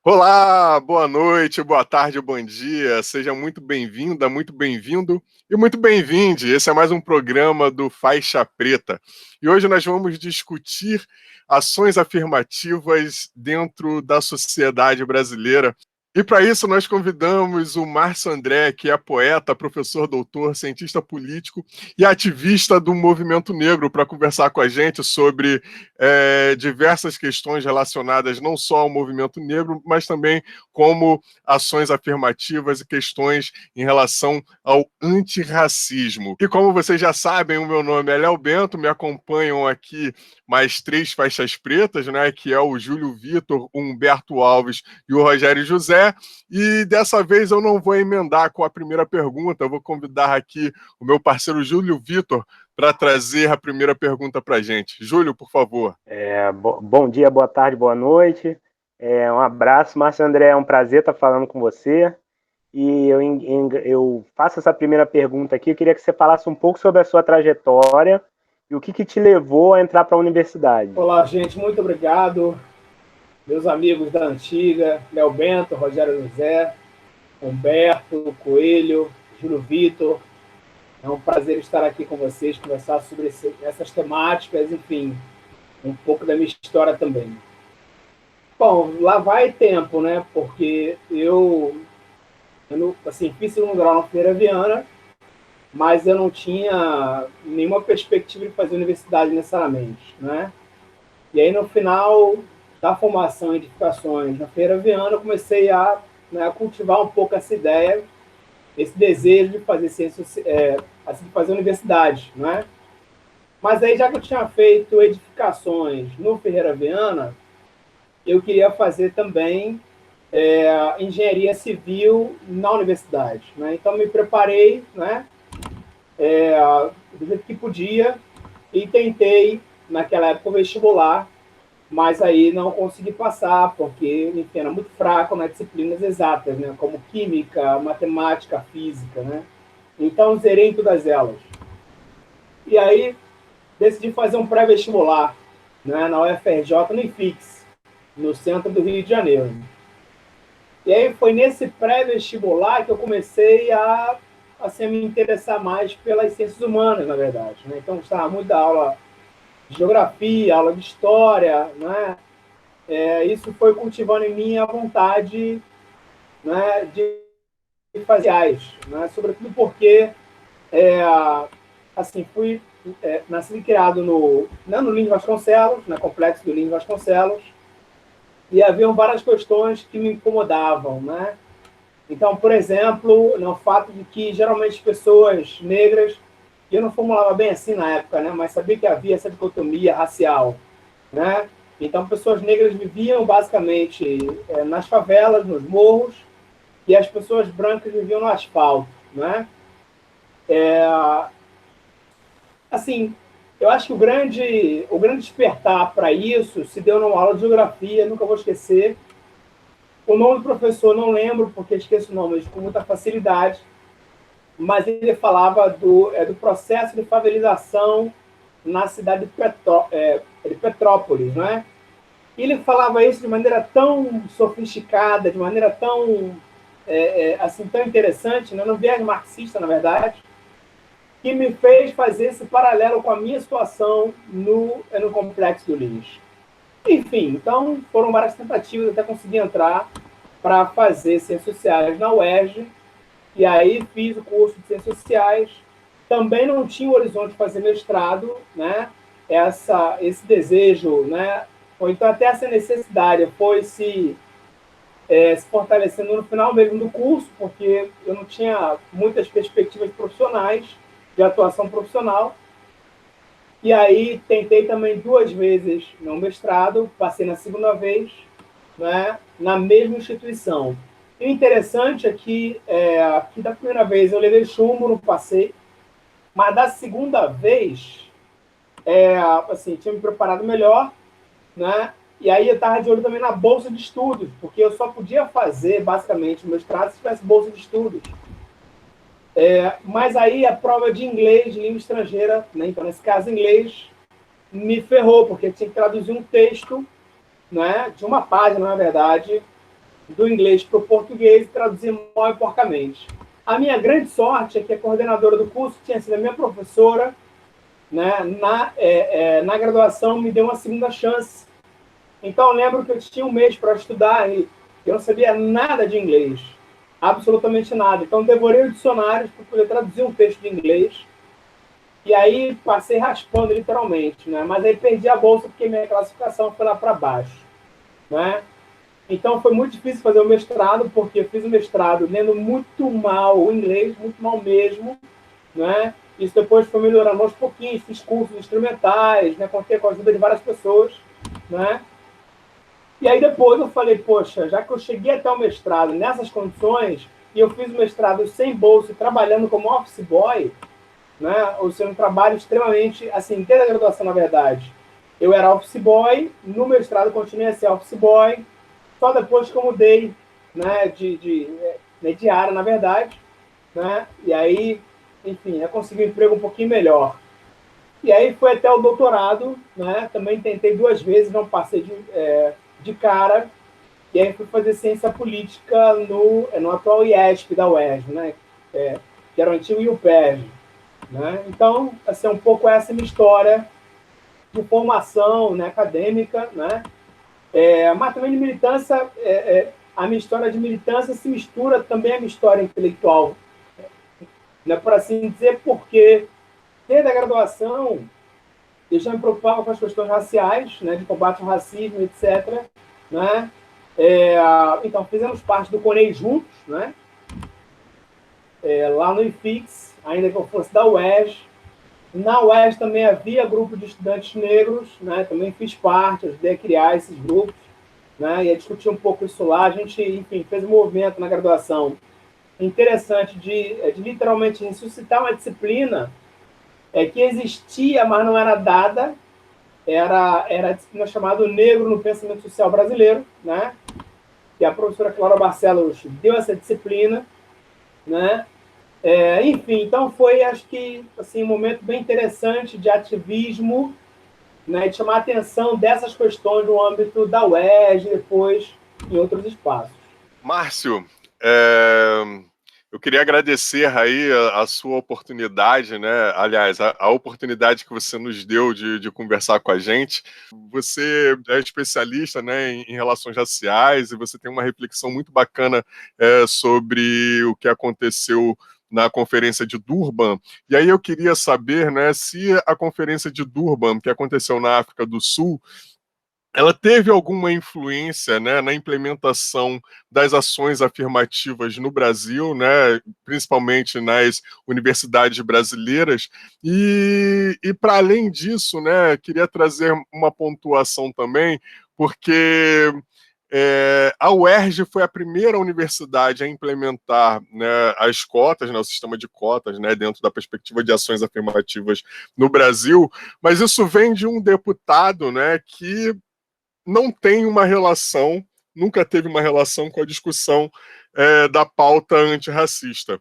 Olá, boa noite, boa tarde, bom dia. Seja muito bem-vinda, muito bem-vindo e muito bem-vinde. Esse é mais um programa do Faixa Preta. E hoje nós vamos discutir ações afirmativas dentro da sociedade brasileira. E para isso nós convidamos o Márcio André, que é poeta, professor doutor, cientista político e ativista do movimento negro, para conversar com a gente sobre diversas questões relacionadas não só ao movimento negro, mas também como ações afirmativas e questões em relação ao antirracismo. E como vocês já sabem, o meu nome é Léo Bento, me acompanham aqui mais três faixas pretas, né, que é o Júlio Vitor, o Humberto Alves e o Rogério José. E dessa vez eu não vou emendar com a primeira pergunta, eu vou convidar aqui o meu parceiro Júlio Vitor para trazer a primeira pergunta para a gente. Júlio, por favor. Bom dia, boa tarde, boa noite. Um abraço, Márcio André, é um prazer estar falando com você. E eu faço essa primeira pergunta aqui. Eu queria que você falasse um pouco sobre a sua trajetória e o que te levou a entrar para a universidade. Olá, gente, muito obrigado. Meus amigos da antiga, Léo Bento, Rogério José, Humberto, Coelho, Júlio Vitor. É um prazer estar aqui com vocês, conversar sobre essas temáticas, enfim, um pouco da minha história também. Bom, lá vai tempo, né? Porque eu assim, fiz segundo grau na Feira Viana, mas eu não tinha nenhuma perspectiva de fazer universidade necessariamente, né? E aí, no final da formação em edificações na Feira Viana, eu comecei a cultivar um pouco essa ideia, esse desejo de fazer ciências, assim, de fazer universidade, né? Mas aí, já que eu tinha feito edificações no Ferreira Viana, eu queria fazer também engenharia civil na universidade, né? Então, me preparei, né? Do jeito que podia e tentei, naquela época, o vestibular, mas aí não consegui passar, porque, enfim, era muito fraco nas disciplinas exatas, né? Como química, matemática, física, né? Então, zerei em todas elas. E aí, decidi fazer um pré-vestibular, né? Na UFRJ, no IFIX, no centro do Rio de Janeiro. E aí, foi nesse pré-vestibular que eu comecei a me interessar mais pelas ciências humanas, na verdade, né? Então, eu gostava muito da aula de geografia, aula de história, né? Isso foi cultivando em mim a vontade, né, de fazer né? Sobretudo porque assim, fui nascido e criado no Lins Vasconcelos, no complexo do Lins Vasconcelos, e haviam várias questões que me incomodavam, né? Então, por exemplo, o fato de que geralmente pessoas negras, e eu não formulava bem assim na época, né, mas sabia que havia essa dicotomia racial, né? Então, pessoas negras viviam basicamente nas favelas, nos morros, e as pessoas brancas viviam no asfalto, né? Assim, eu acho que o grande despertar para isso se deu numa aula de geografia, nunca vou esquecer. O nome do professor não lembro, porque esqueço o nome com muita facilidade, mas ele falava do processo de favelização na cidade de Petrópolis, não é? E ele falava isso de maneira tão sofisticada, de maneira tão assim, tão interessante, né? No viés marxista, na verdade, que me fez fazer esse paralelo com a minha situação no complexo do Lins. Enfim, então foram várias tentativas até conseguir entrar para fazer Ciências Sociais na UERJ, e aí fiz o curso de Ciências Sociais. Também não tinha o horizonte de fazer mestrado, né? Esse desejo, né? Ou então até essa necessidade foi se fortalecendo no final mesmo do curso, porque eu não tinha muitas perspectivas profissionais, de atuação profissional. E aí tentei também 2 vezes no mestrado, passei na segunda vez, né, na mesma instituição. E o interessante é que da primeira vez eu levei chumbo, não passei, mas da segunda vez, assim, tinha me preparado melhor, né? E aí eu estava de olho também na bolsa de estudos, porque eu só podia fazer, basicamente, o mestrado se tivesse bolsa de estudos. Mas aí a prova de inglês, de língua estrangeira, né? Então, nesse caso, inglês, me ferrou, porque tinha que traduzir um texto, né, de uma página, na verdade, do inglês para o português e traduzir mal e porcamente. A minha grande sorte é que a coordenadora do curso tinha sido a minha professora, né? Na graduação me deu uma segunda chance. Então eu lembro que eu tinha um mês para estudar e eu não sabia nada de inglês, absolutamente nada. Então devorei o dicionário para poder traduzir um texto de inglês e aí passei raspando literalmente, né? Mas aí perdi a bolsa porque minha classificação foi lá para baixo, né? Então foi muito difícil fazer o mestrado, porque eu fiz o mestrado lendo muito mal o inglês, muito mal mesmo, né? Isso depois foi melhorando aos pouquinhos, fiz cursos instrumentais, né? Contei com a ajuda de várias pessoas, né? E aí depois eu falei, poxa, já que eu cheguei até o mestrado nessas condições, e eu fiz o mestrado sem bolsa, trabalhando como office boy, né? Ou seja, um trabalho extremamente, assim, desde a graduação, na verdade. Eu era office boy, no mestrado continuei a ser office boy, só depois que eu mudei, né, de área, na verdade, né? E aí, enfim, eu consegui um emprego um pouquinho melhor. E aí foi até o doutorado, né? Também tentei 2 vezes, não passei de cara. E aí fui fazer ciência política no atual IESP da UERJ, né? Que era o antigo IUPERJ, né? Então, assim, um pouco essa é a minha história de formação, né, acadêmica, né? Mas também de militância, a minha história de militância se mistura também à minha história intelectual, né? Por assim dizer, porque desde a graduação eu já me preocupava com as questões raciais, né, de combate ao racismo, etc. Né? Então, fizemos parte do CONEI juntos, né? Lá no IFIX, ainda que eu fosse da UERJ. Na UERJ também havia grupo de estudantes negros, né? Também fiz parte, ajudei a criar esses grupos, né? E a discutir um pouco isso lá. A gente, enfim, fez um movimento na graduação interessante de literalmente ressuscitar uma disciplina que existia, mas não era dada. Era a disciplina chamada Negro no Pensamento Social Brasileiro, né? Que a professora Clara Barcelos deu essa disciplina, né? Enfim, então foi, acho que, assim, um momento bem interessante de ativismo, né? De chamar a atenção dessas questões no âmbito da UERJ e depois em outros espaços. Márcio, eu queria agradecer aí a sua oportunidade, né? Aliás, a oportunidade que você nos deu de conversar com a gente. Você é especialista, né, em relações raciais e você tem uma reflexão muito bacana sobre o que aconteceu na Conferência de Durban. E aí eu queria saber, né, se a Conferência de Durban, que aconteceu na África do Sul, ela teve alguma influência, né, na implementação das ações afirmativas no Brasil, né, principalmente nas universidades brasileiras, e para além disso, né, queria trazer uma pontuação também, porque a UERJ foi a primeira universidade a implementar, né, as cotas, né, o sistema de cotas, né, dentro da perspectiva de ações afirmativas no Brasil, mas isso vem de um deputado, né, que não tem uma relação, nunca teve uma relação com a discussão da pauta antirracista.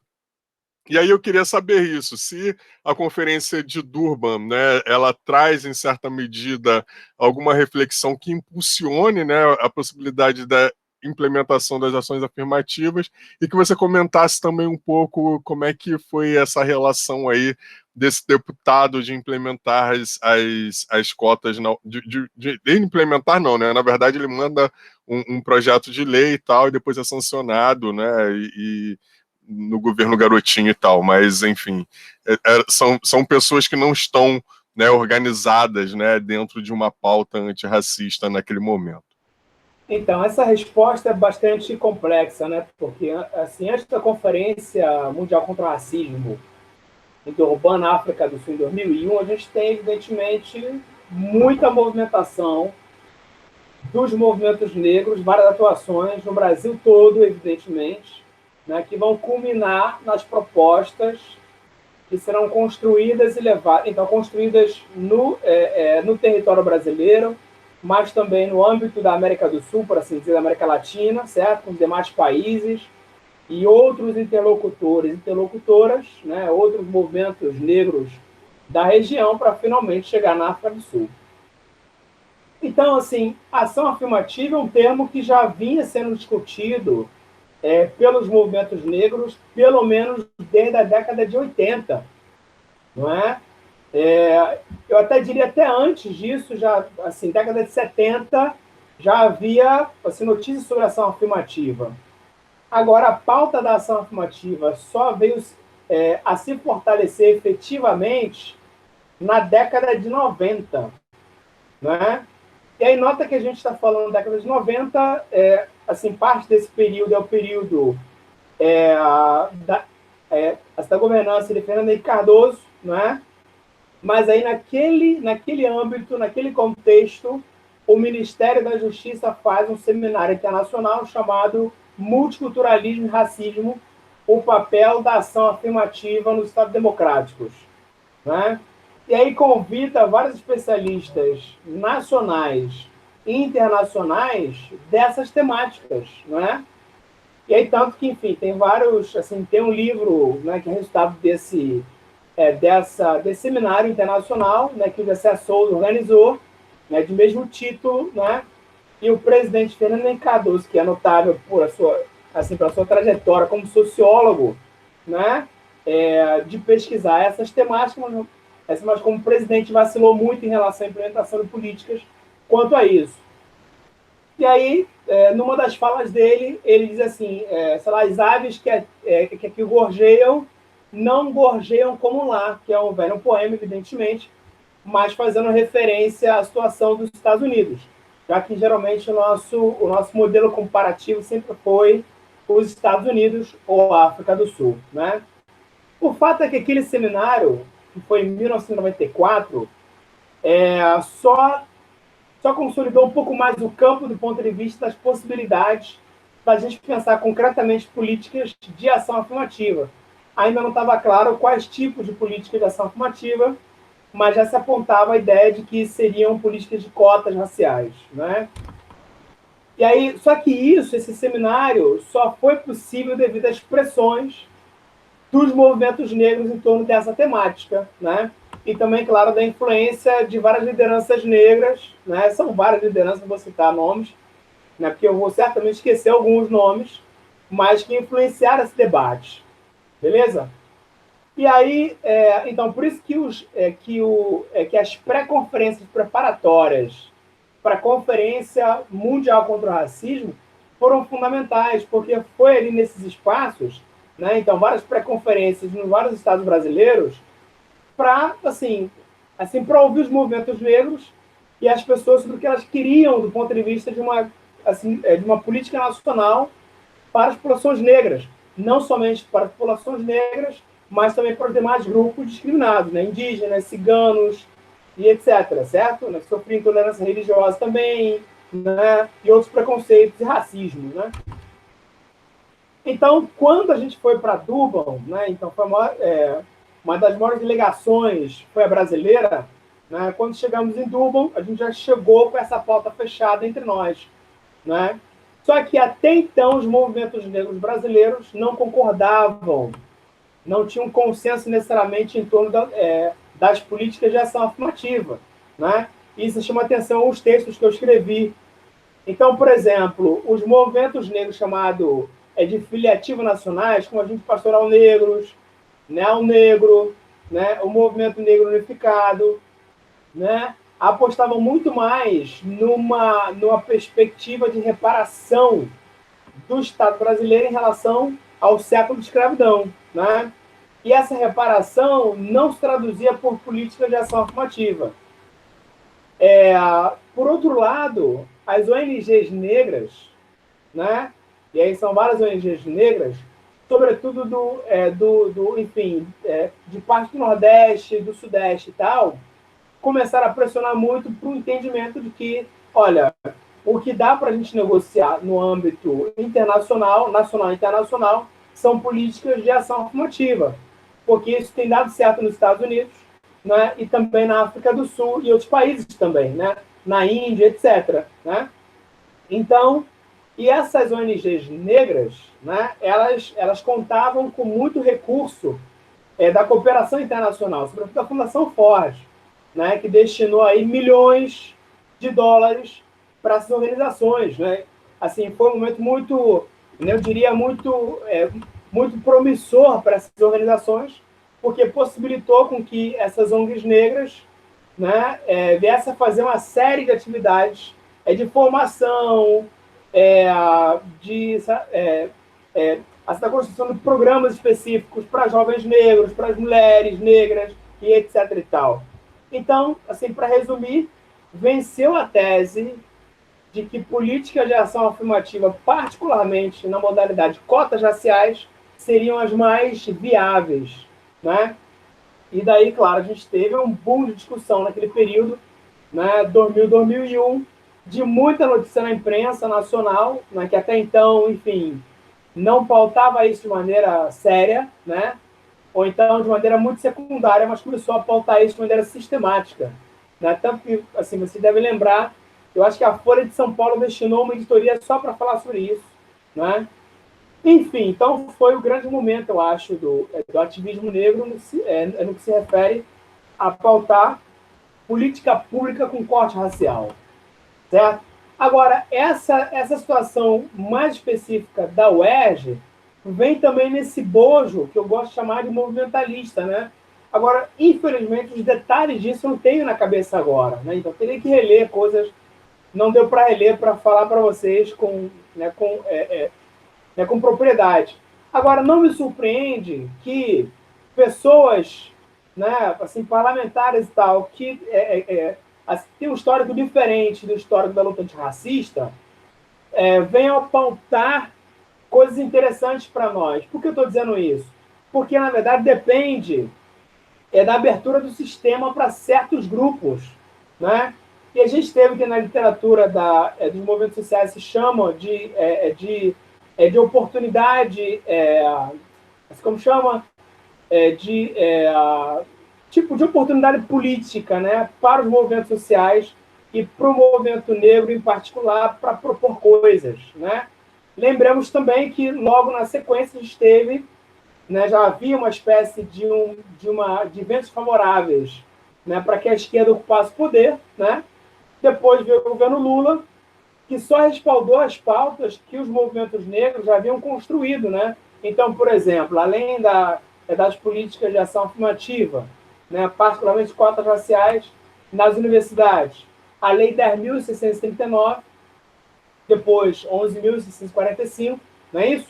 E aí eu queria saber isso, se a Conferência de Durban, né, ela traz, em certa medida, alguma reflexão que impulsione, né, a possibilidade da implementação das ações afirmativas, e que você comentasse também um pouco como é que foi essa relação aí desse deputado de implementar as cotas, de implementar não, né, na verdade ele manda um projeto de lei e tal, e depois é sancionado, né, no governo Garotinho e tal, mas enfim, são pessoas que não estão, né, organizadas, né, dentro de uma pauta antirracista naquele momento. Então, essa resposta é bastante complexa, né? Porque, assim, antes da Conferência Mundial contra o Racismo em Durban, na África do Sul, em 2001, a gente tem, evidentemente, muita movimentação dos movimentos negros, várias atuações no Brasil todo, evidentemente, né, que vão culminar nas propostas que serão construídas e levadas, então, construídas no território brasileiro, mas também no âmbito da América do Sul, por assim dizer, da América Latina, certo? Com os demais países e outros interlocutores, interlocutoras, né? Outros movimentos negros da região, para finalmente chegar na África do Sul. Então, assim, ação afirmativa é um termo que já vinha sendo discutido pelos movimentos negros, pelo menos desde a década de 80, não é? Eu até diria até antes disso, já, assim, década de 70, já havia assim, notícias sobre ação afirmativa. Agora, a pauta da ação afirmativa só veio a se fortalecer efetivamente na década de 90, né? E aí nota que a gente está falando da década de 90, assim, parte desse período é o período da governança de Fernando Henrique Cardoso, né? Mas aí naquele âmbito, naquele contexto, o Ministério da Justiça faz um seminário internacional chamado Multiculturalismo e Racismo, o papel da ação afirmativa nos Estados democráticos, né? E aí convida vários especialistas nacionais e internacionais dessas temáticas, né? E aí tanto que, enfim, tem vários, assim, tem um livro, né, que é resultado desse seminário internacional, né, que o José Souza organizou, né, de mesmo título, né? E o presidente Fernando Henrique Cardoso, que é notável por pela sua trajetória como sociólogo, né, de pesquisar essas temáticas, mas como presidente vacilou muito em relação à implementação de políticas quanto a isso. E aí, numa das falas dele, ele diz assim, sei lá, as aves que gorjeiam não gorjeiam como lá, que é um velho poema, evidentemente, mas fazendo referência à situação dos Estados Unidos, já que geralmente o nosso modelo comparativo sempre foi os Estados Unidos ou a África do Sul, né? O fato é que aquele seminário, que foi em 1994, só consolidou um pouco mais o campo do ponto de vista das possibilidades da gente pensar concretamente políticas de ação afirmativa. Ainda não estava claro quais tipos de políticas de ação afirmativa, mas já se apontava a ideia de que seriam políticas de cotas raciais, né? E aí, só que esse seminário, só foi possível devido às pressões dos movimentos negros em torno dessa temática, né? E também, claro, da influência de várias lideranças negras, né? São várias lideranças, não vou citar nomes, né? Porque eu vou certamente esquecer alguns nomes, mas que influenciaram esse debate, beleza? E aí, então, por isso que as pré-conferências preparatórias para a Conferência Mundial contra o Racismo foram fundamentais, porque foi ali nesses espaços, né, então, várias pré-conferências em vários estados brasileiros, para, para ouvir os movimentos negros e as pessoas sobre o que elas queriam do ponto de vista de uma política nacional para as populações negras, não somente para as populações negras, mas também para os demais grupos discriminados, né? Indígenas, ciganos e etc., certo? Né? Que sofriam intolerância religiosa também, né? E outros preconceitos e racismo, né? Então, quando a gente foi para Durban, né? Então, foi uma das maiores delegações foi a brasileira, né? Quando chegamos em Durban, a gente já chegou com essa pauta fechada entre nós, né? Só que até então os movimentos negros brasileiros não concordavam, não tinham consenso necessariamente em torno das políticas de ação afirmativa, né? Isso chama atenção aos textos que eu escrevi. Então, por exemplo, os movimentos negros chamados de filiativo nacionais, como a gente Pastoral Negros, Neo Negro, né? O Movimento Negro Unificado, né? Apostavam muito mais numa perspectiva de reparação do Estado brasileiro em relação ao século de escravidão, né? E essa reparação não se traduzia por política de ação afirmativa. Por outro lado, as ONGs negras, né? E aí são várias ONGs negras, sobretudo de parte do Nordeste, do Sudeste e tal, começaram a pressionar muito para o entendimento de que, olha, o que dá para a gente negociar no âmbito internacional, nacional e internacional, são políticas de ação afirmativa, porque isso tem dado certo nos Estados Unidos, né, e também na África do Sul e outros países também, né, na Índia, etc. Né? Então, e essas ONGs negras, né, elas contavam com muito recurso da cooperação internacional, sobretudo da Fundação Ford, né, que destinou aí milhões, de dólares para essas organizações, né? Assim, foi um momento muito, eu diria, muito promissor para essas organizações, porque possibilitou com que essas ONGs negras, né, viessem a fazer uma série de atividades de formação, de a construção de programas específicos para jovens negros, para as mulheres negras e etc. e tal. Então, assim, para resumir, venceu a tese de que políticas de ação afirmativa, particularmente na modalidade cotas raciais, seriam as mais viáveis, né? E daí, claro, a gente teve um boom de discussão naquele período, né, 2000, 2001, de muita notícia na imprensa nacional, né, que até então, enfim, não pautava isso de maneira séria, né? Ou então de maneira muito secundária, mas começou a pautar isso de maneira sistemática, né? Tanto que, assim, você deve lembrar, eu acho que a Folha de São Paulo destinou uma editoria só para falar sobre isso, né? Enfim, então foi o grande momento, eu acho, do ativismo negro no que se refere a pautar política pública com corte racial, certo? Agora, essa situação mais específica da UERJ vem também nesse bojo que eu gosto de chamar de movimentalista, né? Agora, infelizmente, os detalhes disso eu não tenho na cabeça agora, né? Então, teria que reler coisas, não deu para reler para falar para vocês com propriedade. Agora, não me surpreende que pessoas, né, assim, parlamentares e tal, que assim, tem um histórico diferente do histórico da luta antirracista, venham a pautar coisas interessantes para nós. Por que eu estou dizendo isso? Porque, na verdade, depende da abertura do sistema para certos grupos, né? E a gente teve que na literatura dos movimentos sociais se chama de oportunidade, como chama? De tipo de oportunidade política, né, para os movimentos sociais e para o movimento negro em particular para propor coisas, né? Lembramos também que logo na sequência a gente teve, né, já havia uma espécie de ventos favoráveis, né, para que a esquerda ocupasse o poder, né? Depois veio o governo Lula, que só respaldou as pautas que os movimentos negros já haviam construído, né? Então, por exemplo, além das políticas de ação afirmativa, né, particularmente cotas raciais nas universidades, a Lei 10.639, depois 11.645, não é isso?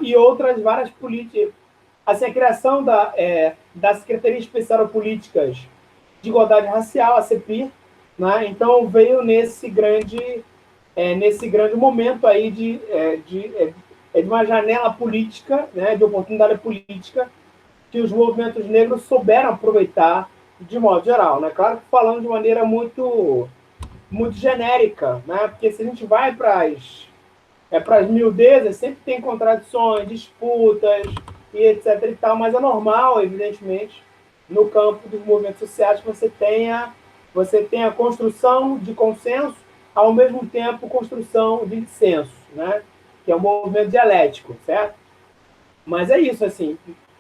E outras várias políticas. Assim, a criação da Secretaria Especial de Políticas de Igualdade Racial, a CEPIR, né? Então veio nesse grande momento aí de uma janela política, né, de oportunidade política, que os movimentos negros souberam aproveitar de modo geral, né? Claro que falando de maneira muito, muito genérica, né? Porque se a gente vai para as miudezas, sempre tem contradições, disputas e etc e tal, mas é normal, evidentemente, no campo dos movimentos sociais que você tenha a construção de consenso, ao mesmo tempo construção de dissenso, né? Que é um movimento dialético, certo? Mas é isso, assim,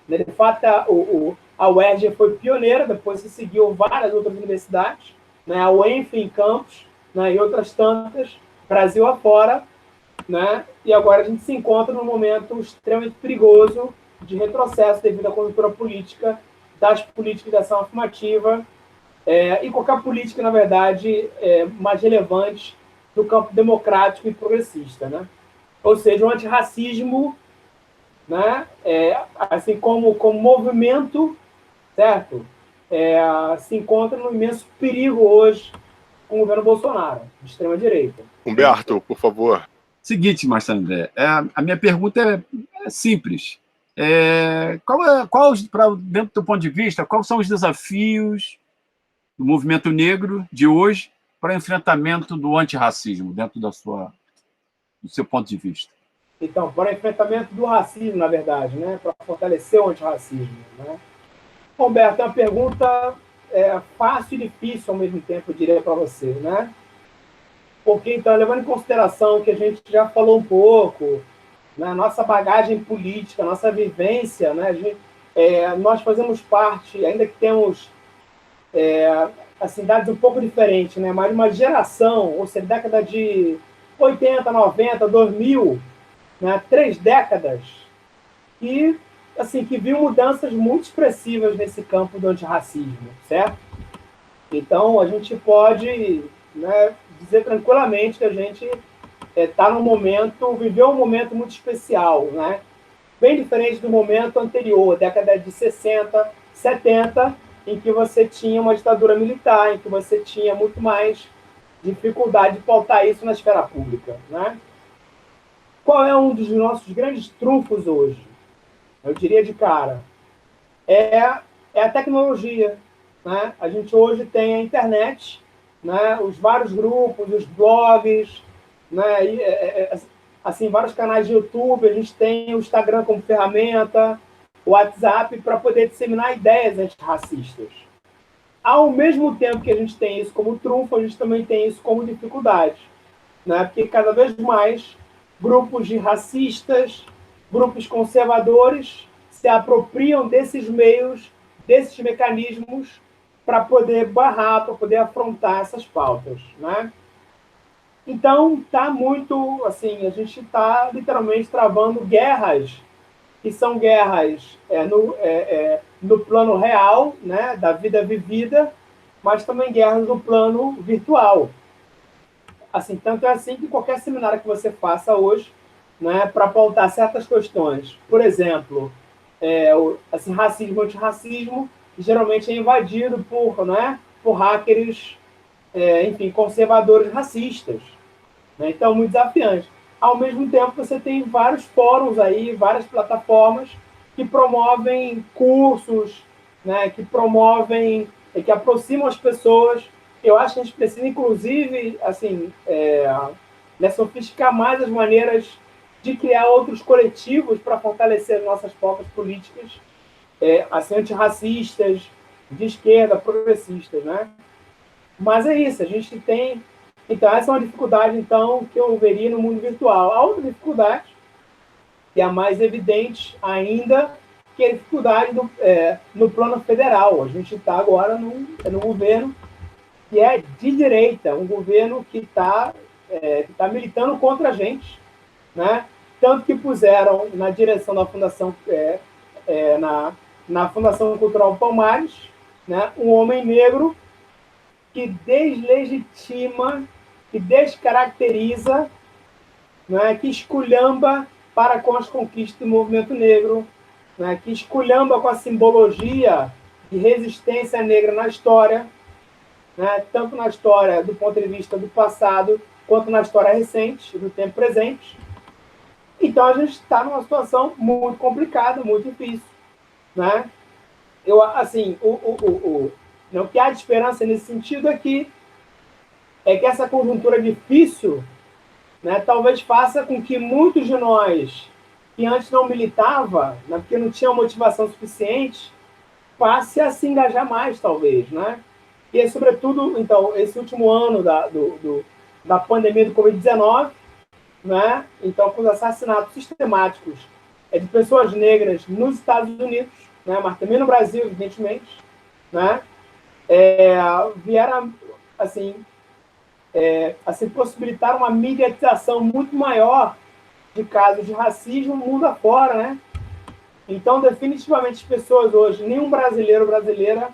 de fato, a UERJ foi pioneira, depois se seguiu várias outras universidades, né? A UENF em Campos, né? E outras tantas, Brasil afora, né? E agora a gente se encontra num momento extremamente perigoso de retrocesso devido à conjuntura política, das políticas de ação afirmativa, e qualquer política, na verdade, mais relevante do campo democrático e progressista, né? Ou seja, o antirracismo, né, assim como movimento, certo? Se encontra num imenso perigo hoje com o governo Bolsonaro, de extrema-direita. Humberto, por favor. Seguinte, Marcelo André, a minha pergunta é simples. Dentro do ponto de vista, quais são os desafios do movimento negro de hoje para enfrentamento do antirracismo, dentro do seu ponto de vista? Então, para o enfrentamento do racismo, na verdade, né? Para fortalecer o antirracismo, né? Roberto, é uma pergunta fácil e difícil ao mesmo tempo, eu diria para você, né? Porque, então, levando em consideração que a gente já falou um pouco, né, nossa bagagem política, nossa vivência, né, nós fazemos parte, ainda que temos assim, dados um pouco diferentes, né? Mas uma geração, ou seja, década de 80, 90, 2000, né? 3 décadas, e assim, que viu mudanças muito expressivas nesse campo do antirracismo, certo? Então, a gente pode, né, dizer tranquilamente que a gente está num momento, viveu um momento muito especial, né? Bem diferente do momento anterior, década de 60, 70, em que você tinha uma ditadura militar, em que você tinha muito mais dificuldade de pautar isso na esfera pública, né? Qual é um dos nossos grandes trunfos hoje? Eu diria de cara, é a tecnologia, né? A gente hoje tem a internet, né? Os vários grupos, os blogs, né? E, assim, vários canais de YouTube, a gente tem o Instagram como ferramenta, o WhatsApp para poder disseminar ideias antirracistas. Ao mesmo tempo que a gente tem isso como trunfo, a gente também tem isso como dificuldade, né? Porque cada vez mais grupos de racistas, grupos conservadores se apropriam desses meios, desses mecanismos para poder barrar, para poder afrontar essas pautas, né? Então, tá muito, assim, a gente está literalmente travando guerras que são guerras no plano real, né, da vida vivida, mas também guerras no plano virtual. Assim, tanto é assim que qualquer seminário que você faça hoje, né, para pautar certas questões, por exemplo, assim, racismo, antirracismo, geralmente é invadido por hackers, enfim, conservadores racistas, né? Então, muito desafiante. Ao mesmo tempo, você tem vários fóruns aí, várias plataformas que promovem cursos, né, que promovem, que aproximam as pessoas. Eu acho que a gente precisa, inclusive, assim, né, sofisticar mais as maneiras de criar outros coletivos para fortalecer nossas pautas políticas, assim, antirracistas, de esquerda, progressistas, né? Mas é isso, a gente tem... Então, essa é uma dificuldade, então, que eu veria no mundo virtual. A outra dificuldade, que é a mais evidente ainda, que é a dificuldade no plano federal. A gente está agora num governo que é de direita, um governo que está militando contra a gente, né? Tanto que puseram na direção da Fundação, na Fundação Cultural Palmares, né, um homem negro que deslegitima, que descaracteriza, né, que esculhamba para com as conquistas do movimento negro, né, que esculhamba com a simbologia de resistência negra na história, né, tanto na história do ponto de vista do passado, quanto na história recente, do tempo presente. Então, a gente está numa situação muito complicada, muito difícil, né? Eu, assim, o que há de esperança nesse sentido é que essa conjuntura difícil, né, talvez faça com que muitos de nós que antes não militava, né, porque não tinha motivação suficiente, passe a se engajar mais, talvez, né? E, sobretudo, então, esse último ano da pandemia do Covid-19, né? Então, com os assassinatos sistemáticos de pessoas negras nos Estados Unidos, né, mas também no Brasil, evidentemente, né, vieram assim possibilitar uma mediatização muito maior de casos de racismo mundo afora, né? Então, definitivamente, as pessoas hoje, nenhum brasileiro ou brasileira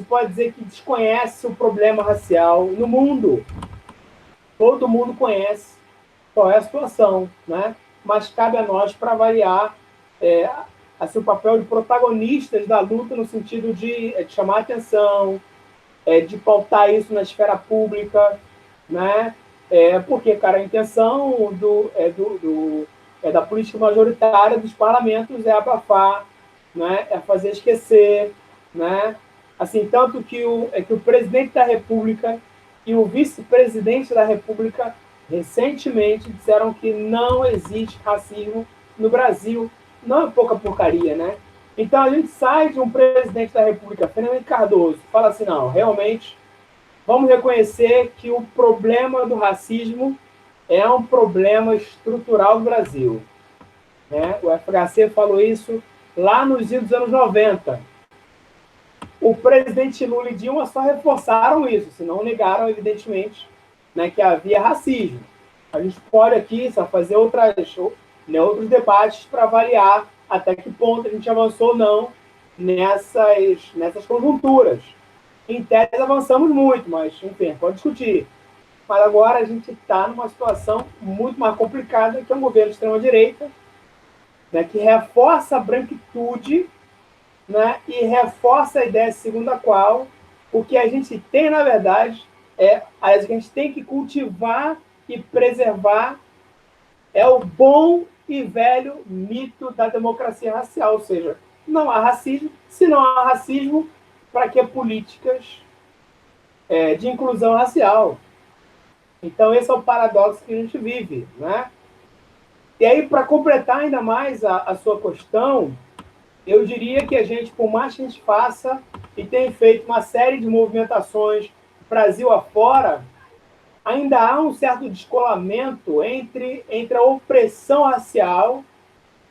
pode dizer que desconhece o problema racial no mundo. Todo mundo conhece qual é a situação, né? Mas cabe a nós, para variar, o papel de protagonistas da luta no sentido de chamar a atenção, de pautar isso na esfera pública, né? Porque, cara, a intenção da política majoritária dos parlamentos é abafar, né? É fazer esquecer, né? Assim, tanto que o presidente da República e o vice-presidente da República recentemente disseram que não existe racismo no Brasil. Não é pouca porcaria, né? Então a gente sai de um presidente da República, Fernando Henrique Cardoso, fala assim, não, realmente, vamos reconhecer que o problema do racismo é um problema estrutural do Brasil, né? O FHC falou isso lá nos anos 90. o presidente Lula e Dilma só reforçaram isso, se não negaram, evidentemente, né, que havia racismo. A gente pode aqui só fazer outros debates para avaliar até que ponto a gente avançou ou não nessas conjunturas. Em tese avançamos muito, mas, enfim, pode discutir. Mas agora a gente está numa situação muito mais complicada, que é um governo de extrema-direita, né, que reforça a branquitude, né, e reforça a ideia segundo a qual o que a gente tem, na verdade, a gente tem que cultivar e preservar é o bom e velho mito da democracia racial, ou seja, não há racismo. Se não há racismo, para que políticas de inclusão racial? Então, esse é o paradoxo que a gente vive, né? E aí, para completar ainda mais a sua questão, eu diria que a gente, por mais que a gente faça e tenha feito uma série de movimentações Brasil afora, ainda há um certo descolamento entre a opressão racial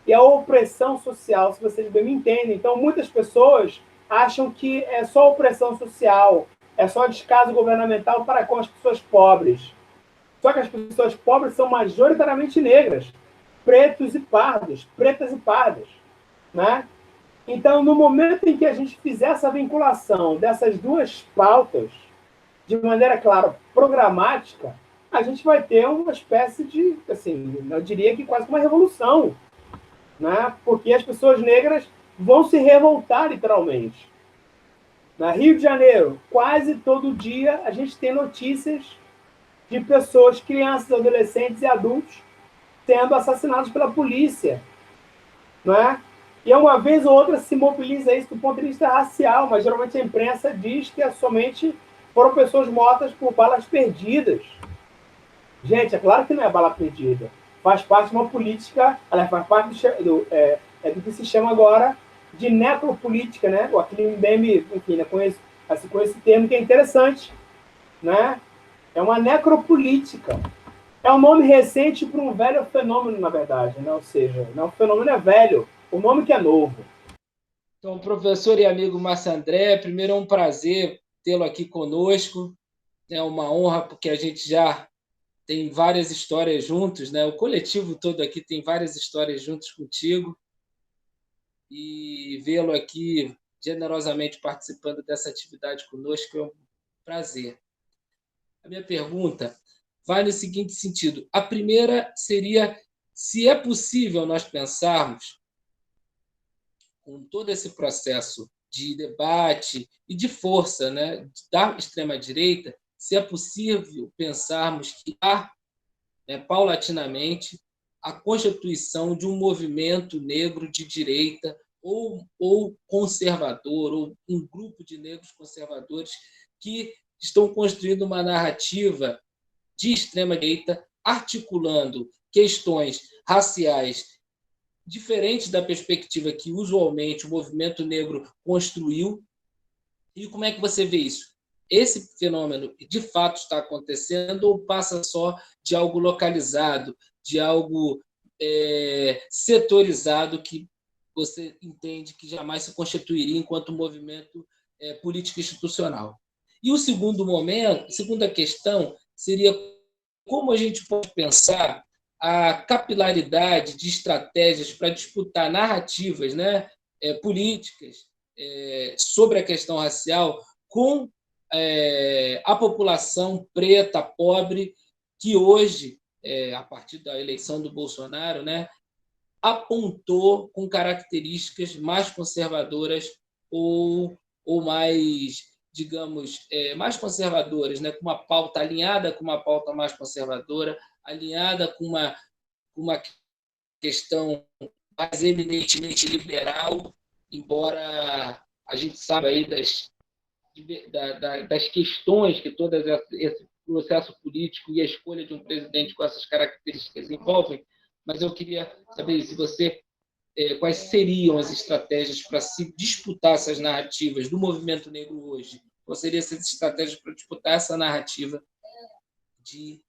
e a opressão social, se vocês bem me entendem. Então, muitas pessoas acham que é só opressão social, é só descaso governamental para com as pessoas pobres. Só que as pessoas pobres são majoritariamente negras, pretas e pardas, né? Então, no momento em que a gente fizer essa vinculação dessas duas pautas, de maneira, claro, programática, a gente vai ter uma espécie de, assim, eu diria que quase uma revolução, né? Porque as pessoas negras vão se revoltar, literalmente. Na Rio de Janeiro, quase todo dia a gente tem notícias de pessoas, crianças, adolescentes e adultos sendo assassinados pela polícia, né? E uma vez ou outra se mobiliza isso do ponto de vista racial, mas geralmente a imprensa diz que somente foram pessoas mortas por balas perdidas. Gente, é claro que não é bala perdida. Faz parte de uma política, ela faz parte do que se chama agora de necropolítica, né? O aquele meme, enfim, né, com esse termo que é interessante, né? É uma necropolítica. É um nome recente para um velho fenômeno, na verdade, né? Ou seja, não, o fenômeno é velho, o nome que é novo. Então, professor e amigo Márcio André, primeiro é um prazer tê-lo aqui conosco, é uma honra porque a gente já tem várias histórias juntos, né? O coletivo todo aqui tem várias histórias juntos contigo, e vê-lo aqui generosamente participando dessa atividade conosco é um prazer. A minha pergunta vai no seguinte sentido. A primeira seria se é possível nós pensarmos, com todo esse processo de debate e de força, né, da extrema-direita, se é possível pensarmos que há, né, paulatinamente, a constituição de um movimento negro de direita ou conservador, ou um grupo de negros conservadores que estão construindo uma narrativa de extrema-direita, articulando questões raciais diferentes da perspectiva que usualmente o movimento negro construiu. E como é que você vê isso? Esse fenômeno de fato está acontecendo ou passa só de algo localizado, de algo setorizado que você entende que jamais se constituiria enquanto movimento político institucional? E o segundo momento, a segunda questão seria como a gente pode pensar a capilaridade de estratégias para disputar narrativas, né, políticas sobre a questão racial com a população preta, pobre, que hoje, a partir da eleição do Bolsonaro, né, apontou com características mais conservadoras ou mais, digamos, mais conservadoras, né, com uma pauta alinhada com uma pauta mais conservadora, alinhada com uma questão mais eminentemente liberal, embora a gente saiba aí das questões que todo esse processo político e a escolha de um presidente com essas características envolvem, mas eu queria saber se você quais seriam as estratégias para se disputar essas narrativas do movimento negro hoje? Quais seriam essas estratégias para disputar essa narrativa de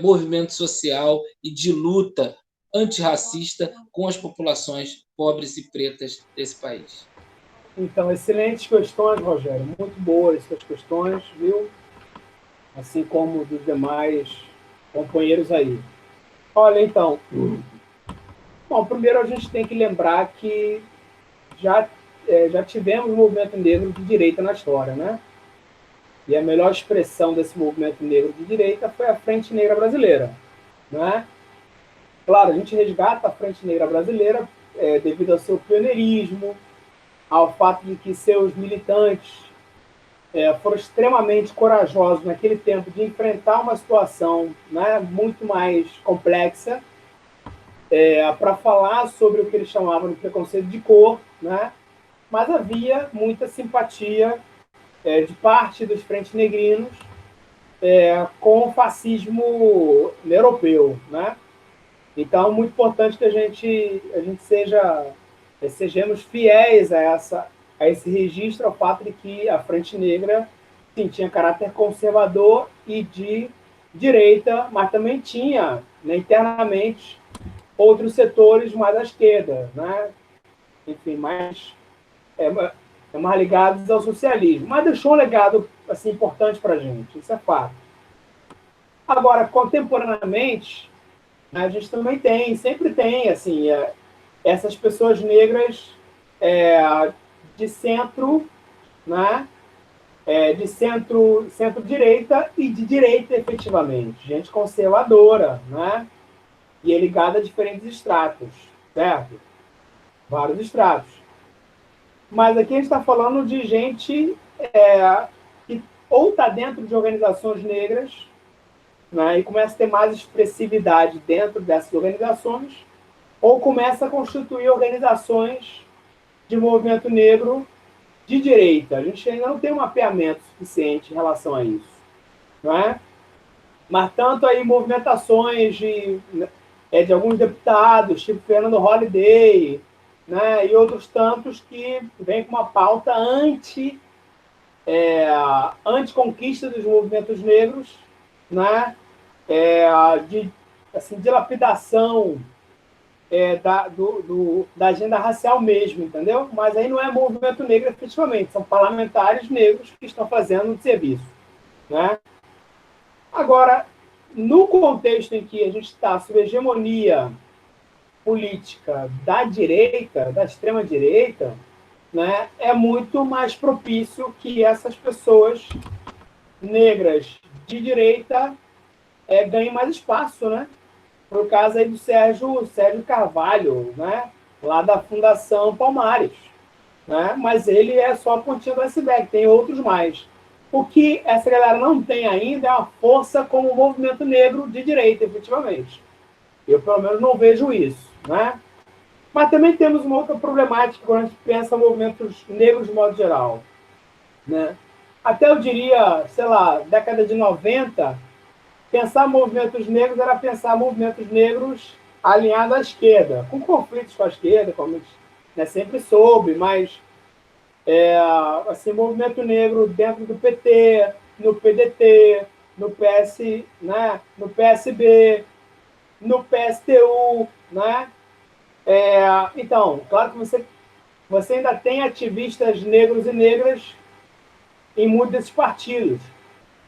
movimento social e de luta antirracista com as populações pobres e pretas desse país? Então, excelentes questões, Rogério. Muito boas essas questões, viu? Assim como dos demais companheiros aí. Olha, então. Bom, primeiro a gente tem que lembrar que já tivemos um movimento negro de direita na história, né? E a melhor expressão desse movimento negro de direita foi a Frente Negra Brasileira, né? Claro, a gente resgata a Frente Negra Brasileira devido ao seu pioneirismo, ao fato de que seus militantes foram extremamente corajosos naquele tempo de enfrentar uma situação, né, muito mais complexa, para falar sobre o que eles chamavam de preconceito de cor, né? Mas havia muita simpatia de parte dos frentes negrinos com o fascismo europeu, né? Então, é muito importante que a gente sejamos fiéis a esse registro, ao fato de que a Frente Negra sim, tinha caráter conservador e de direita, mas também tinha, né, internamente outros setores mais à esquerda, né? Enfim, mais ligados ao socialismo. Mas deixou um legado assim, importante para a gente, isso é fato. Agora, contemporaneamente, a gente também sempre tem, assim, essas pessoas negras de centro, né? De centro-direita e de direita, efetivamente. Gente conservadora, né? E é ligada a diferentes estratos, certo? Vários estratos. Mas aqui a gente está falando de gente que ou está dentro de organizações negras, né, e começa a ter mais expressividade dentro dessas organizações, ou começa a constituir organizações de movimento negro de direita. A gente ainda não tem um mapeamento suficiente em relação a isso, não é? Mas tanto aí movimentações de alguns deputados, tipo Fernando Holliday, né, e outros tantos que vêm com uma pauta anti-conquista dos movimentos negros, né, de assim, dilapidação da agenda racial mesmo, entendeu? Mas aí não é movimento negro efetivamente, são parlamentares negros que estão fazendo o serviço, né? Agora, no contexto em que a gente está sob a hegemonia política da direita, da extrema-direita, né, é muito mais propício que essas pessoas negras de direita ganhem mais espaço, né? Por caso aí do Sérgio Carvalho, né? Lá da Fundação Palmares, né? Mas ele é só a pontinha do iceberg, tem outros mais. O que essa galera não tem ainda é uma força como o movimento negro de direita, efetivamente. Eu, pelo menos, não vejo isso, né? Mas também temos uma outra problemática quando a gente pensa em movimentos negros de modo geral, né? Até eu diria, sei lá, década de 90, pensar movimentos negros era pensar movimentos negros alinhados à esquerda, com conflitos com a esquerda, como a gente, né, sempre soube, mas assim, movimento negro dentro do PT, no PDT, no PS, né, no PSB, no PSTU, né? Então, claro que você ainda tem ativistas negros e negras em muitos desses partidos.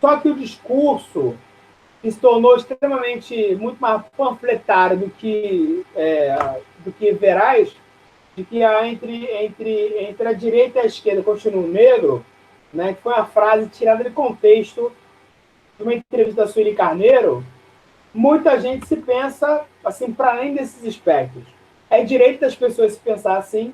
Só que o discurso que se tornou extremamente muito mais panfletário do que veraz, de que entre a direita e a esquerda continua o negro, né, que foi uma frase tirada de contexto de uma entrevista da Sueli Carneiro, muita gente se pensa assim, para além desses aspectos. É direito das pessoas se pensar assim,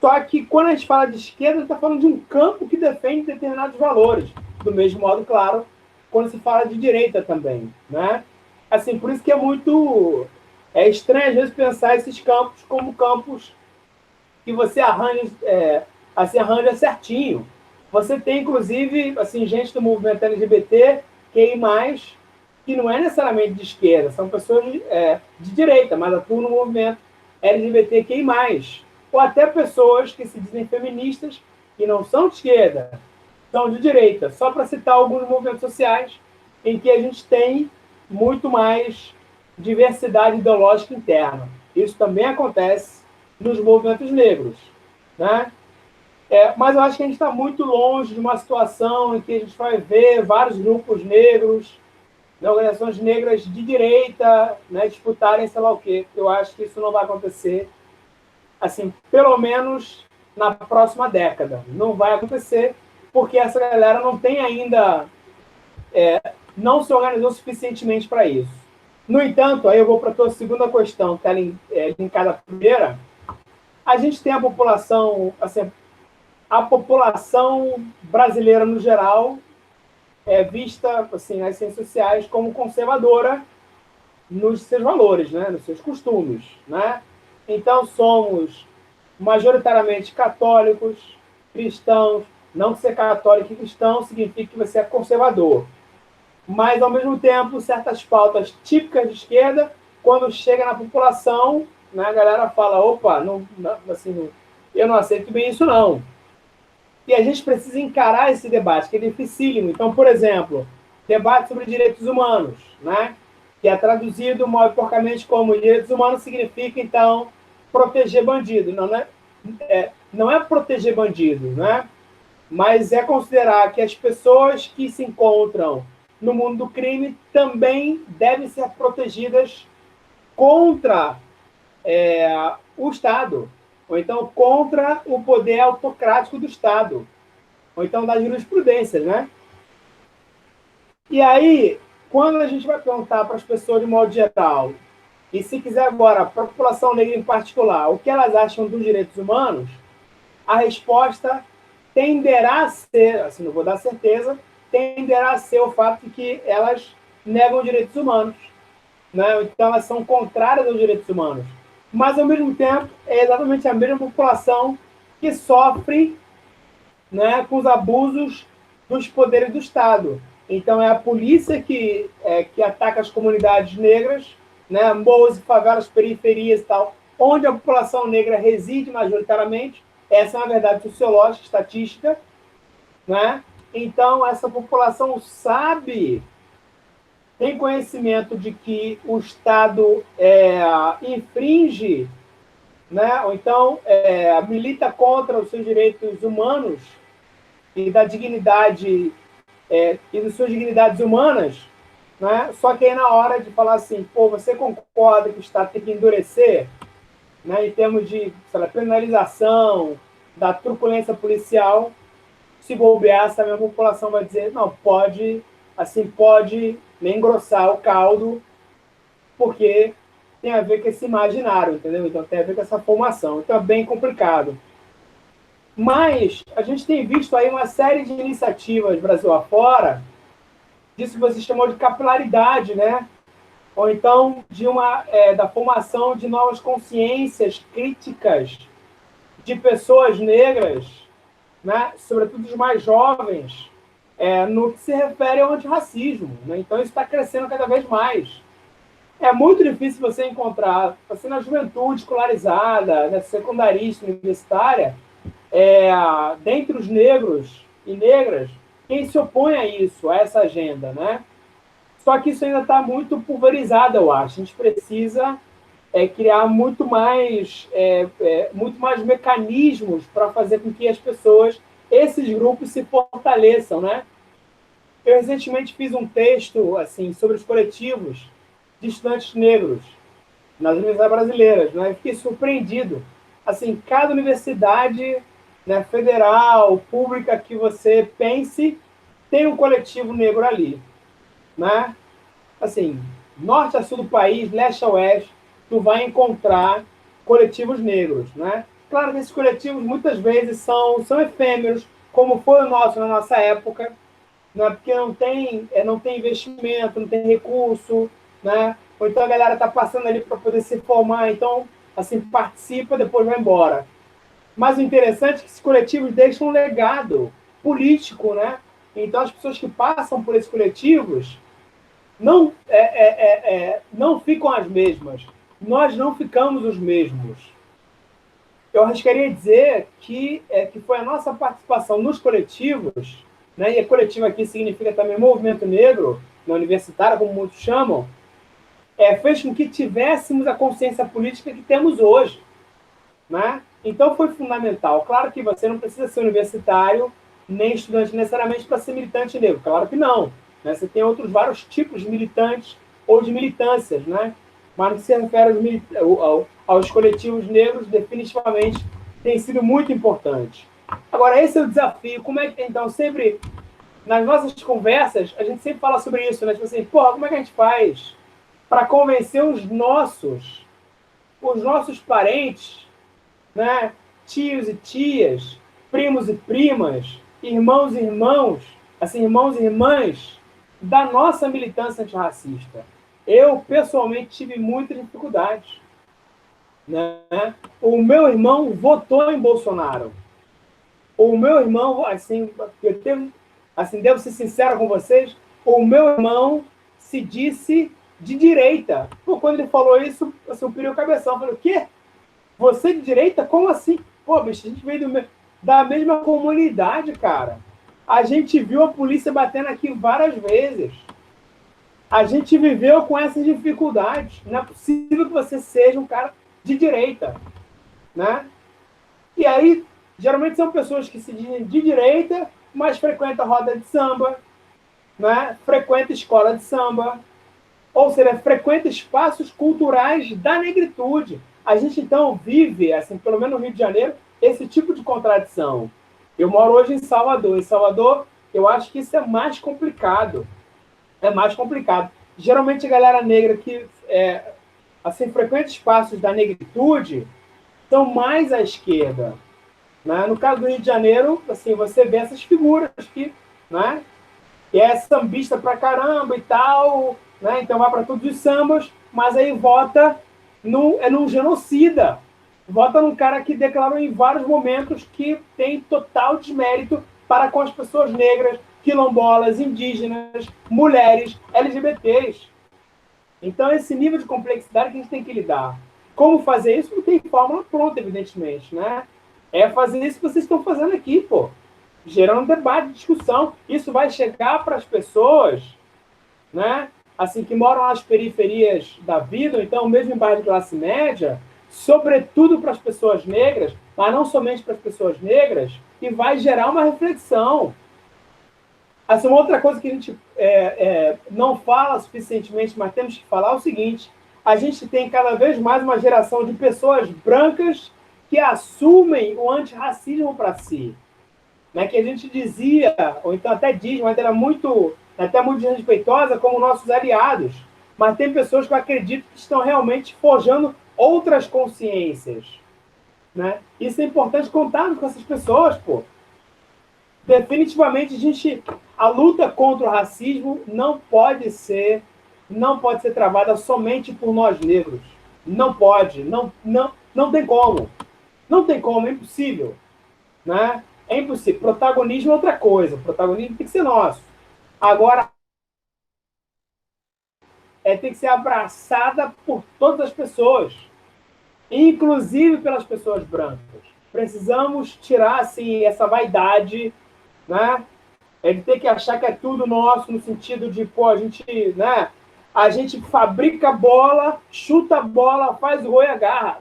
só que quando a gente fala de esquerda, a gente está falando de um campo que defende determinados valores. Do mesmo modo, claro, quando se fala de direita também, né? Assim, por isso que é muito estranho, às vezes, pensar esses campos como campos que você arranja certinho. Você tem, inclusive, assim, gente do movimento LGBT, que não é necessariamente de esquerda, são pessoas de direita, mas atuam no movimento LGBTQI+. Ou até pessoas que se dizem feministas e não são de esquerda, são de direita, só para citar alguns movimentos sociais em que a gente tem muito mais diversidade ideológica interna. Isso também acontece nos movimentos negros, né? Mas eu acho que a gente está muito longe de uma situação em que a gente vai ver vários grupos negros, né, organizações negras de direita, né, disputarem sei lá o quê. Eu acho que isso não vai acontecer, assim, pelo menos na próxima década. Não vai acontecer, porque essa galera não tem ainda, não se organizou suficientemente para isso. No entanto, aí eu vou para a tua segunda questão, que está linkada à primeira. A gente tem a população, assim, a população brasileira no geral é vista, assim, nas ciências sociais como conservadora nos seus valores, né, nos seus costumes, né? Então somos majoritariamente católicos, cristãos. Não que ser católico e cristão significa que você é conservador, mas ao mesmo tempo certas pautas típicas de esquerda, quando chega na população, né, a galera fala, opa, eu não aceito bem isso não. E a gente precisa encarar esse debate, que é dificílimo. Então, por exemplo, debate sobre direitos humanos, né? Que é traduzido mal e porcamente como direitos humanos significa, então, proteger bandido. Não é proteger bandido, né? Mas é considerar que as pessoas que se encontram no mundo do crime também devem ser protegidas contra o Estado, ou então contra o poder autocrático do Estado, ou então das jurisprudências, né? E aí, quando a gente vai perguntar para as pessoas de modo geral, e se quiser agora, para a população negra em particular, o que elas acham dos direitos humanos, a resposta tenderá a ser, assim, não vou dar certeza, tenderá a ser o fato de que elas negam direitos humanos, né? Então elas são contrárias aos direitos humanos. Mas, ao mesmo tempo, é exatamente a mesma população que sofre, né, com os abusos dos poderes do Estado. Então, é a polícia que ataca as comunidades negras, né, morros e favelas, periferias e tal, onde a população negra reside majoritariamente. Essa é uma verdade sociológica, estatística, né? Então, essa população sabe, tem conhecimento de que o Estado infringe, né? Ou então milita contra os seus direitos humanos e da dignidade e das suas dignidades humanas, né? Só que aí na hora de falar assim, pô, você concorda que o Estado tem que endurecer, né, em termos de, sei lá, penalização, da truculência policial, se bobear, essa mesma população vai dizer, não, pode engrossar o caldo, porque tem a ver com esse imaginário, entendeu? Então tem a ver com essa formação. Então é bem complicado. Mas a gente tem visto aí uma série de iniciativas Brasil afora, disso que você chamou de capilaridade, né? Ou então da formação de novas consciências críticas de pessoas negras, né? Sobretudo os mais jovens, no que se refere ao antirracismo, né? Então isso está crescendo cada vez mais. É muito difícil você encontrar, assim, na juventude escolarizada, né, secundarista, universitária, dentre os negros e negras, quem se opõe a isso, a essa agenda, né? Só que isso ainda está muito pulverizado, eu acho. A gente precisa criar muito mais mecanismos para fazer com que as pessoas, esses grupos, se fortaleçam, né? Eu recentemente fiz um texto assim sobre os coletivos de estudantes negros nas universidades brasileiras, né? Fiquei surpreendido. Assim, cada universidade, né, federal, pública que você pense, tem um coletivo negro ali, né? Assim, norte a sul do país, leste a oeste, tu vai encontrar coletivos negros, né? Claro que esses coletivos muitas vezes são efêmeros, como foi o nosso na nossa época, né? Porque não tem investimento, não tem recurso, né? Ou então a galera está passando ali para poder se formar, então, assim, participa, depois vai embora. Mas o interessante é que esses coletivos deixam um legado político, né? Então, as pessoas que passam por esses coletivos não ficam as mesmas. Nós não ficamos os mesmos. Eu arriscaria dizer que foi a nossa participação nos coletivos, né, e a coletiva aqui significa também movimento negro, na universitária, como muitos chamam, fez com que tivéssemos a consciência política que temos hoje, né? Então foi fundamental. Claro que você não precisa ser universitário nem estudante necessariamente para ser militante negro. Claro que não. Né? Você tem outros vários tipos de militantes ou de militâncias, né? Mas no que se refere aos coletivos negros, definitivamente tem sido muito importante. Agora, esse é o desafio. Como é que, então, sempre, nas nossas conversas, a gente sempre fala sobre isso, né? Tipo assim, porra, como é que a gente faz para convencer os nossos parentes, né? Tios e tias, primos e primas, irmãos e irmãos, assim, irmãos e irmãs, da nossa militância antirracista. Eu, pessoalmente, tive muita dificuldade. Né? O meu irmão votou em Bolsonaro. O meu irmão, assim, devo ser sincero com vocês, o meu irmão se disse de direita. Pô, quando ele falou isso, assim, eu pirei o cabeção. Eu falei, o quê? Você de direita? Como assim? Pô, bicho, a gente veio da mesma comunidade, cara. A gente viu a polícia batendo aqui várias vezes. A gente viveu com essas dificuldades. Não é possível que você seja um cara de direita, né? E aí, geralmente são pessoas que se dizem de direita, mas frequentam roda de samba, né? Frequentam escola de samba, ou seja, frequenta espaços culturais da negritude. A gente, então, vive, assim, pelo menos no Rio de Janeiro, esse tipo de contradição. Eu moro hoje em Salvador. Em Salvador, eu acho que isso é mais complicado. É mais complicado. Geralmente, a galera negra que assim, frequenta espaços da negritude são mais à esquerda. Né? No caso do Rio de Janeiro, assim, você vê essas figuras que, né, que é sambista pra caramba e tal, né? Então vai para todos os sambas, mas aí vota num genocida. Vota num cara que declarou em vários momentos que tem total desmérito para com as pessoas negras, quilombolas, indígenas, mulheres, LGBTs. Então, esse nível de complexidade que a gente tem que lidar. Como fazer isso? Não tem fórmula pronta, evidentemente, né? É fazer isso que vocês estão fazendo aqui, pô. Gerando debate, discussão. Isso vai chegar para as pessoas, né? Assim, que moram nas periferias da vida, ou então mesmo em bairro de classe média, sobretudo para as pessoas negras, mas não somente para as pessoas negras, e vai gerar uma reflexão. Assim, uma outra coisa que a gente não fala suficientemente, mas temos que falar é o seguinte: a gente tem cada vez mais uma geração de pessoas brancas que assumem o antirracismo para si. Né, que a gente dizia, ou então até diz, mas era até muito desrespeitosa, como nossos aliados. Mas tem pessoas que eu acredito que estão realmente forjando outras consciências. Né? Isso é importante contarmos com essas pessoas, pô. Definitivamente, a luta contra o racismo não pode ser travada somente por nós negros. Não pode, não tem como. Não tem como, é impossível. Né? É impossível. Protagonismo é outra coisa. Protagonismo tem que ser nosso. Agora, tem que ser abraçada por todas as pessoas, inclusive pelas pessoas brancas. Precisamos tirar assim, essa vaidade, né? De ter que achar que é tudo nosso, no sentido de, pô, a gente fabrica bola, chuta a bola, faz o gol e agarra.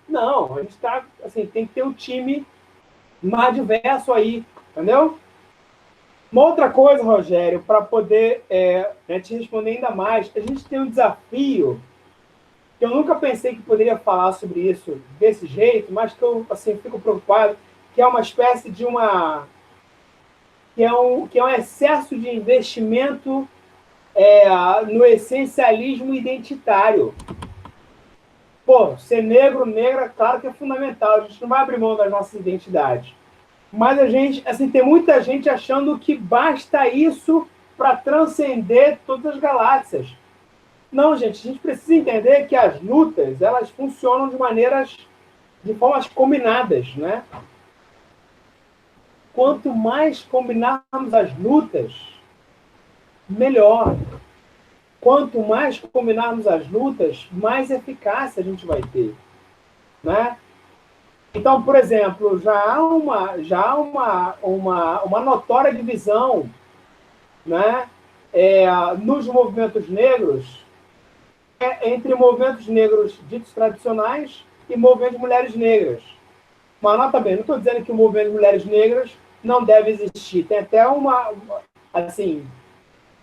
Não, a gente tá, assim, tem que ter um time mais diverso aí, entendeu? Uma outra coisa, Rogério, para poder te responder ainda mais, a gente tem um desafio que eu nunca pensei que poderia falar sobre isso desse jeito, mas que eu assim, fico preocupado, que é uma espécie de que é um excesso de investimento no essencialismo identitário. Pô, ser negro, negra, claro que é fundamental, a gente não vai abrir mão das nossas identidades. Mas a gente, assim, tem muita gente achando que basta isso para transcender todas as galáxias. Não, gente, a gente precisa entender que as lutas, elas funcionam de formas combinadas, né? Quanto mais combinarmos as lutas, melhor. Quanto mais combinarmos as lutas, mais eficácia a gente vai ter, né? Então, por exemplo, já há uma notória divisão, né, nos movimentos negros, entre movimentos negros ditos tradicionais e movimentos de mulheres negras. Mas nota bem, não estou dizendo que o movimento de mulheres negras não deve existir. Tem até assim,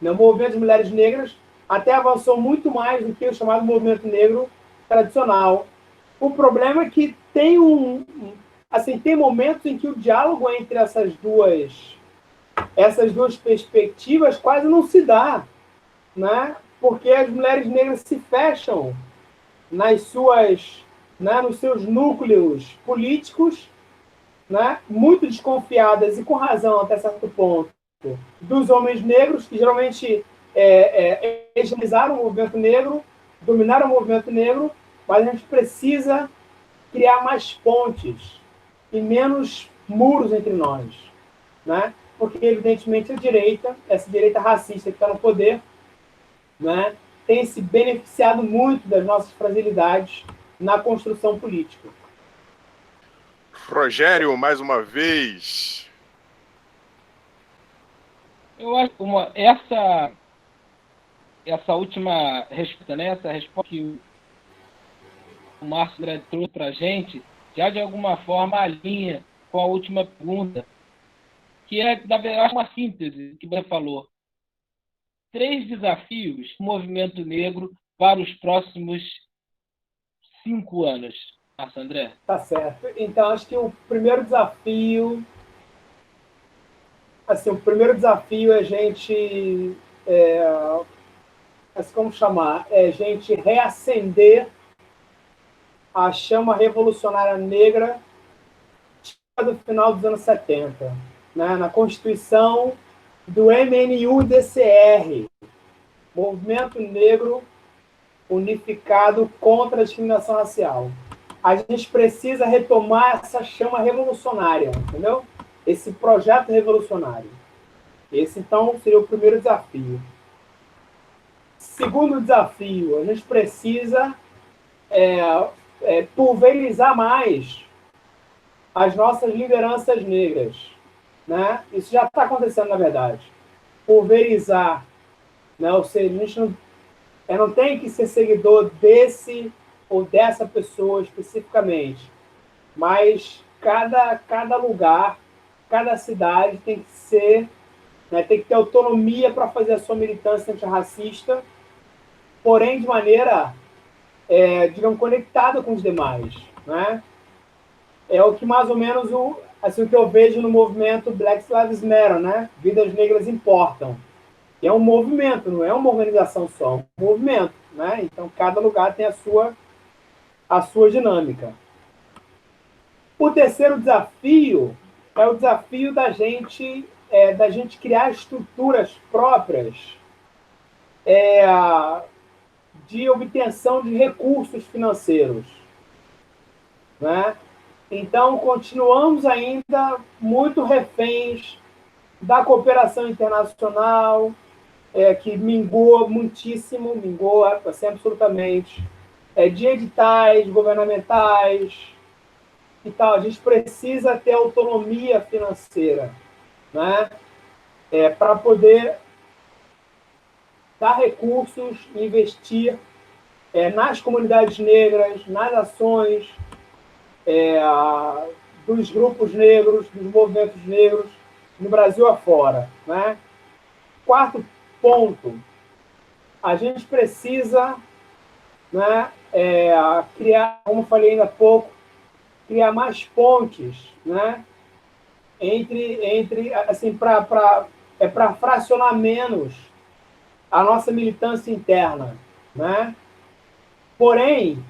o movimento de mulheres negras até avançou muito mais do que o chamado movimento negro tradicional. O problema é que tem tem momentos em que o diálogo entre essas duas perspectivas quase não se dá, né? Porque as mulheres negras se fecham nos seus núcleos políticos, né? Muito desconfiadas, e com razão até certo ponto, dos homens negros, que geralmente hegemonizaram o movimento negro, dominaram o movimento negro, mas a gente precisa criar mais pontes e menos muros entre nós, né? Porque, evidentemente, essa direita racista que está no poder, né, tem se beneficiado muito das nossas fragilidades na construção política. Rogério, mais uma vez. Eu acho que essa última resposta, né, essa resposta que o Márcio André trouxe para a gente, já de alguma forma alinha com a última pergunta, que é, na verdade, uma síntese que você falou. 3 desafios do movimento negro para os próximos 5 anos, Márcio André. Tá certo. Então, acho que o primeiro desafio é a gente, como chamar? É a gente reacender a chama revolucionária negra do final dos anos 70, né? Na Constituição do MNU-DCR, Movimento Negro Unificado contra a Discriminação Racial. A gente precisa retomar essa chama revolucionária, entendeu? Esse projeto revolucionário. Esse, então, seria o primeiro desafio. Segundo desafio, a gente precisa pulverizar mais as nossas lideranças negras, né? Isso já está acontecendo, na verdade. Pulverizar, né? Ou seja, a gente não tem que ser seguidor desse ou dessa pessoa especificamente, mas cada lugar, cada cidade tem que ser, né, tem que ter autonomia para fazer a sua militância antirracista, porém de maneira, digamos, conectada com os demais, né? É o que mais ou menos o que eu vejo no movimento Black Lives Matter, né? Vidas negras importam. E é um movimento, não é uma organização só, é um movimento, né? Então cada lugar tem a sua dinâmica. O terceiro desafio é o desafio da gente criar estruturas próprias de obtenção de recursos financeiros, né? Então, continuamos ainda muito reféns da cooperação internacional, que mingou muitíssimo, assim, absolutamente, de editais governamentais e tal. A gente precisa ter autonomia financeira, né? Para poder dar recursos, investir nas comunidades negras, nas ações dos grupos negros, dos movimentos negros, no Brasil afora, né? Quarto ponto, a gente precisa, né, criar, como eu falei ainda há pouco, criar mais pontes, né, assim, para fracionar menos a nossa militância interna, né? Porém,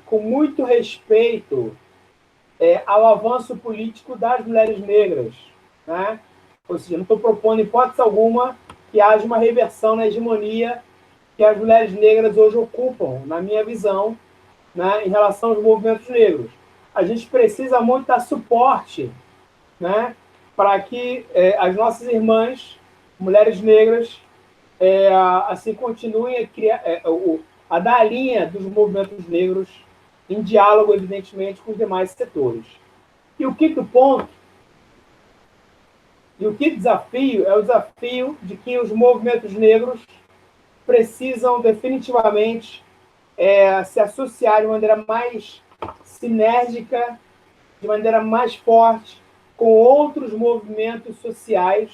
com muito respeito ao avanço político das mulheres negras, né? Ou seja, não estou propondo, em hipótese alguma, que haja uma reversão na hegemonia que as mulheres negras hoje ocupam, na minha visão, né, em relação aos movimentos negros. A gente precisa muito dar suporte, né, para que as nossas irmãs, mulheres negras, assim continuem a criar, a dar a linha dos movimentos negros em diálogo, evidentemente, com os demais setores. E o quinto ponto, e o quinto desafio é o desafio de que os movimentos negros precisam definitivamente se associar de maneira mais sinérgica de maneira mais forte com outros movimentos sociais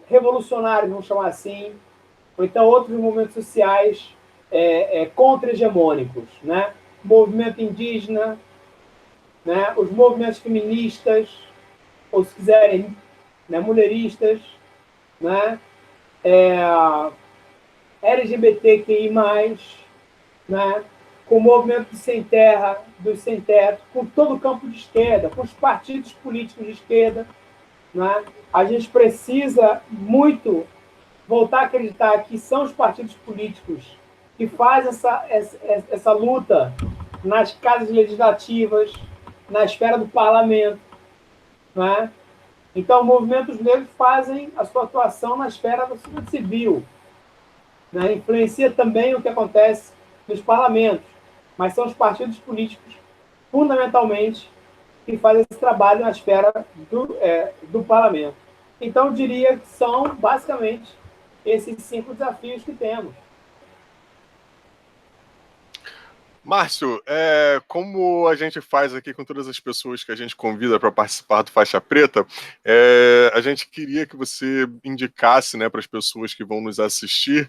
revolucionários, vamos chamar assim, ou então outros movimentos sociais contra-hegemônicos, né? Movimento indígena, né? Os movimentos feministas, ou se quiserem, né, mulheristas, né? LGBTQI+, né? Com o movimento dos sem terra, dos sem teto, com todo o campo de esquerda, com os partidos políticos de esquerda, né? A gente precisa muito voltar a acreditar que são os partidos políticos que fazem essa luta nas casas legislativas, na esfera do parlamento, né? Então, movimentos negros fazem a sua atuação na esfera da sociedade civil, né? Influencia também o que acontece nos parlamentos, mas são os partidos políticos, fundamentalmente, que fazem esse trabalho na esfera do parlamento. Então, eu diria que são, basicamente, esses 5 desafios que temos. Márcio, como a gente faz aqui com todas as pessoas que a gente convida para participar do Faixa Preta, a gente queria que você indicasse, né, para as pessoas que vão nos assistir